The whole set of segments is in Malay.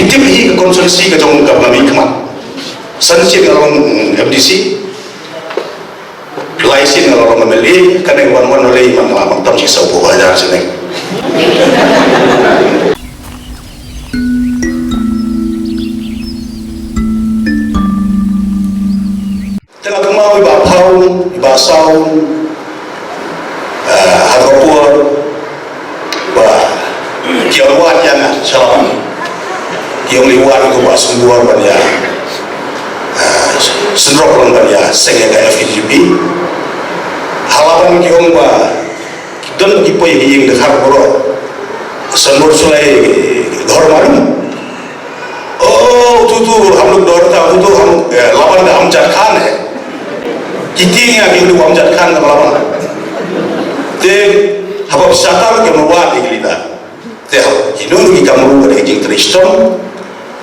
Pitip hi konsolisi ka jong ka mami kama sanchi ngalong MDC laisin ngalong MLA kaneng wan oleh mang tam si sau bo ajar seneng tengah kemau iba pau iba sau hadropur ba kiawat yang salam yang liwat itu pak sembuar banyak senrok orang banyak sengnya kayak FGB halaman kiong ba dan kipoy yang dekar bro senur sulai dor malam oh tu हम लोग दौड़ता वो तो हम lawan dah amjad khan है कितिंग yang itu amjad khan का lawan te habab satar ke mawat iglita te hinung ki kamu pada jing tristom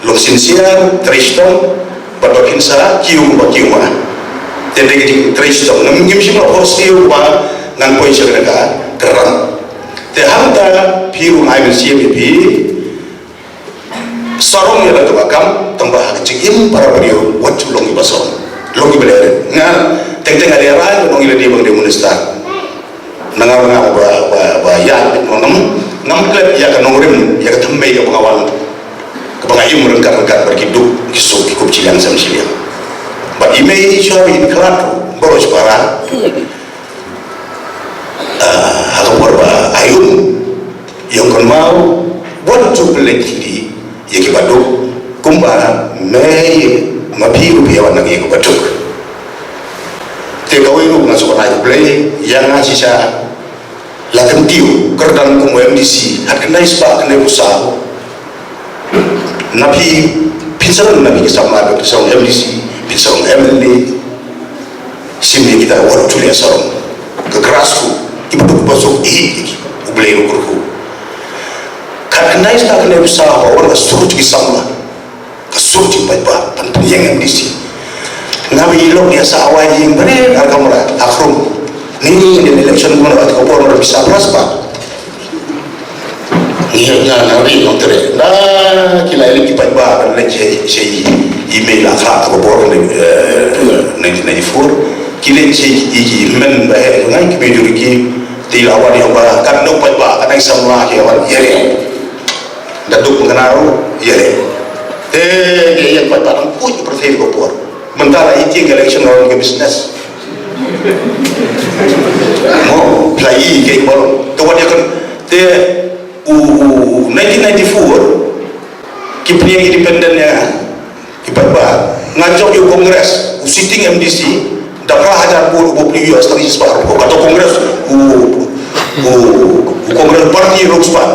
long sincere tristom badokin sa kiu ba kiu ma te de jing tristom ngim sim la hostiu ba ngan poi segra keram te hamta piru ngai pi sarong ya la bakam tambah jing para beliau wat long ibason long ibele ngal teng ada ran long ibele bang de munistar nangar ba ya ngam klep ya ka nongrim ya ka thambe ya pengawan ka bangayum rengkat berkidup kisuk kikup cilang sam silia ba imei shawi klat boros para hakapor ba ayun yang kon mau bon tu pelekidi ya ki baduk kumbara mei mapiru ya wan ngi ko baduk te kawiru ngasuka na play yang ngasisa lakem tiu kerdan kumu MDC hat kenai spa kenai usaha nabi pinsaran nabi kisama kisah MDC pinsaran MLA simnya kita waktu dia sarong kekerasku ibu basuk ublei ukurku kat kenai spa kenai usaha orang kesuruh kisama kesuruh baik penting yang MDC nabi ilok dia sawai yang benar arkamura akrum ni di election mana atau orang bisa berapa? Ni nabi nontere. Nah kila ini kita buat dan saya email akak atau orang ni fur. Kila saya email bahaya ngai kita juriki tilawan yang bah kan dok buat kan yang semua kiawan yere. Daduk mengenal yere. Yang buat pun percaya kopor. Mentara itu election orang ke bisnes. Mau play kayak baru kawan dia kan te 1994 kipriyang independennya kipat ngajok yo kongres sitting MDC dakra hajar pur US tadi sebar atau kongres kongres parti rokspan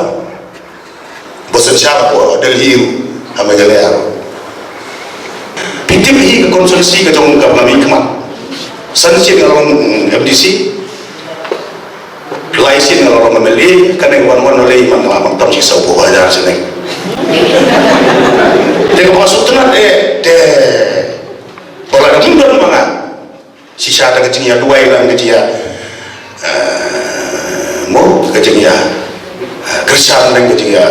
bosan siapa Delhi amagalea pitip hi konsolisi ka jong ka mami kama sanchi ngalong MDC laisin ngalong MLA kaneng wan oleh mang tam si sau bo ajar seneng te ko masutna de bola dindon manga sisa ta kecing ya dua ilang dia mo kecing ya kersan nang kecing ya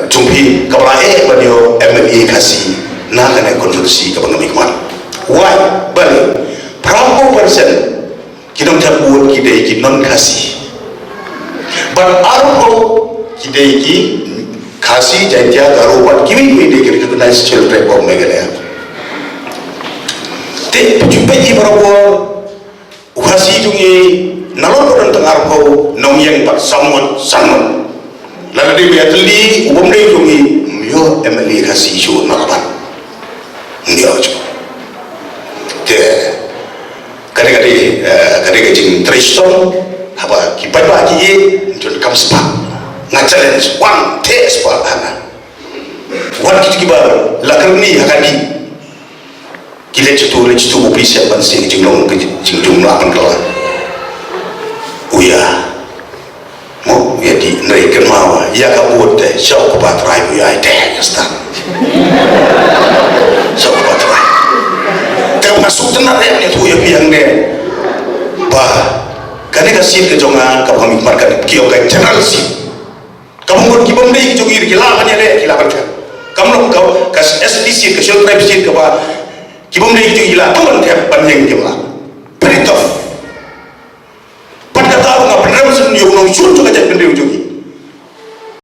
jumpi kapala badio MLA kasih na kaneng konsolisi ka bangami kman why balik berapa persen kita buat kita non kasih, but arpo kita kasih jadi garupan kimi kita kena secil repot meganya. Tapi jumpa berapa kasih jungi nalor orang tengah arpo nong yang pak samut lalu dia teli umum dia jungi yo MLA kasih show nalapan dia cuma kadang jing tristom apa kipat bagi untuk kam spa ngan challenge one test pa hana one kit kibar lakarni hakadi kile cetu official ban sing jinglong jing jumlah kan kala uya mo ya di naikan mawa ya kabut teh syau kubat rai ya teh yasta syau kubat rai masuk tenar ya tu ya piang ne bah kane kasih ke jonga ka kami markan kio ka general si kamu pun kibom dei jogir kilaban ya le kilaban ka kamlok ka SPC ka shel privacy ka ba kibum le ju ila taman thep ban yang jemla pretop pat ka taw nga padram sun yo no shun to ka